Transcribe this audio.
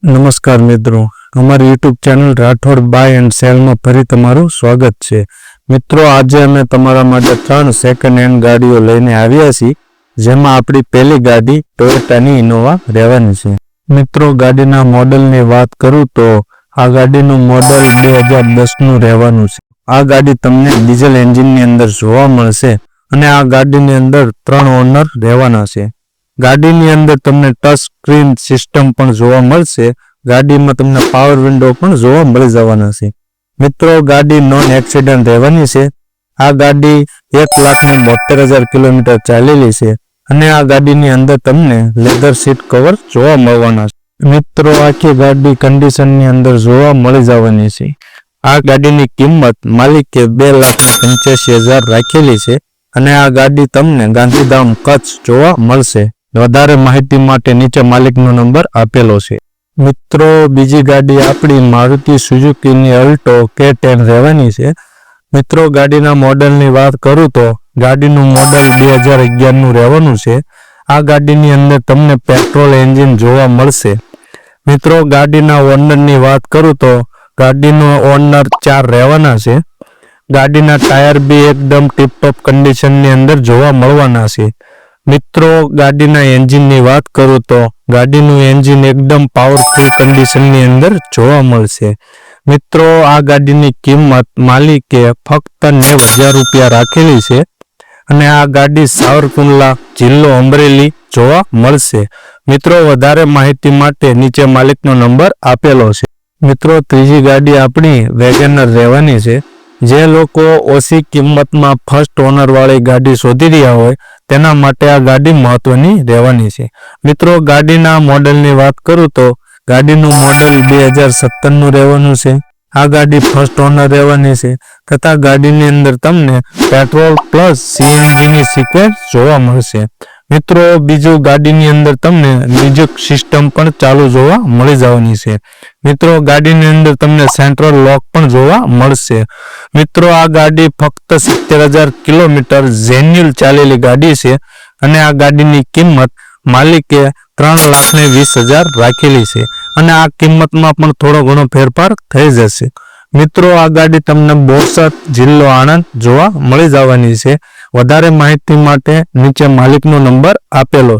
નમસ્કાર મિત્રો, અમારી YouTube channel Rathod buy and સેલમાં ફરી તમારું સ્વાગત છે. મિત્રો, આજે અમે તમારા માટે 3 સેકન્ડ હેન્ડ ગાડીઓ લઈને આવ્યા છીએ, જેમાં આપણી પહેલી ગાડી ટોયોટાની ઇનોવા રહેવાની છે. મિત્રો, ગાડીના મોડલની વાત કરું તો આ ગાડીનું મોડલ 2010નું રહેવાનું છે. આ ગાડી તમને ડીઝલ એન્જિનની અંદર જોવા મળશે અને આ ગાડીની અંદર 3 ઓનર રહેવાના છે. ગાડીની અંદર તમને ટચ સ્ક્રીન સિસ્ટમ પણ જોવા મળશે. ગાડીમાં તમને પાવર વિન્ડો પણ જોવા મળી જવાના છે. મિત્રો, ગાડી નોન એક્સિડન્ટ રહેવાની છે. આ ગાડી 1,72,000 કિલોમીટર ચાલેલી છે અને આ ગાડીની અંદર તમને લેધર સીટ કવર જોવા મળવાના છે. મિત્રો, આખી ગાડી કન્ડિશનની અંદર જોવા મળી જવાની છે. આ ગાડીની કિંમત માલિકે 2,85,000 રાખેલી છે અને આ ગાડી તમને ગાંધીધામ કચ્છ જોવા મળશે. વધારે માહિતી માટે નીચે માલિકનો નંબર આપેલો છે. મિત્રો, બીજી ગાડી આપણી મારુતિ સુઝુકીની અલ્ટો K10 રહેવાની છે. મિત્રો, ગાડીના મોડલની વાત કરું તો ગાડીનું મોડલ 2011નું રહેવાનું છે. આ ગાડીની અંદર તમને પેટ્રોલ એન્જિન જોવા મળશે. મિત્રો, ગાડીના ઓનરની વાત કરું તો ગાડીનો ઓનર 4 રહેવાના છે. ગાડીના ટાયર બી એકદમ ટીપટોપ કન્ડિશનની અંદર જોવા મળવાના છે. મિત્રો, ગાડીના એન્જિનની વાત કરું તો ગાડીનું એન્જિન એકદમ પાવરફુલ કન્ડિશનની અંદર જોવા મળશે. મિત્રો, આ ગાડીની કિંમત માલિકે ફક્ત 90,000 રૂપિયા રાખેલી છે અને આ ગાડી સાવરકુંડલા, જિલ્લો અમરેલી જોવા મળશે. મિત્રો, વધારે માહિતી માટે નીચે માલિકનો નંબર આપેલો છે. મિત્રો, ત્રીજી ગાડી આપણી વેગેનર રહેવાની છે. જે લોકો ઓછી કિંમતમાં ફર્સ્ટ ઓનરવાળી ગાડી શોધી રહ્યા હોય તેના માટે આ ગાડી મહત્વની રહેવાની છે. મિત્રો, ગાડીના મોડલની વાત કરું તો ગાડીનું મોડલ 2017નું રહેવાનું છે. આ ગાડી ફર્સ્ટ ઓનર રહેવાની છે તથા ગાડીની અંદર તમને પેટ્રોલ પ્લસ CNGની સિક્વન્સ જોવા મળશે. મિત્રો, બીજું ગાડીની અંદર તમને મ્યુઝિક સિસ્ટમ પણ ચાલુ જોવા મળી જવાની છે. મિત્રો, ગાડીની અંદર તમને સેન્ટ્રલ લોક પણ જોવા મળશે. મિત્રો, આ ગાડી ફક્ત 70,000 કિલોમીટર જેન્યુઅલ ચાલેલી ગાડી છે અને આ ગાડીની કિંમત માલિકે 3,20,000 રાખેલી છે અને આ કિંમતમાં પણ થોડો ઘણો ફેરફાર થઈ જશે. મિત્રો, આ ગાડી તમને બોરસદ, જિલ્લો આણંદ જોવા મળી જવાની છે. વધારે માહિતી માટે નીચે માલિકનો નંબર આપેલો છે.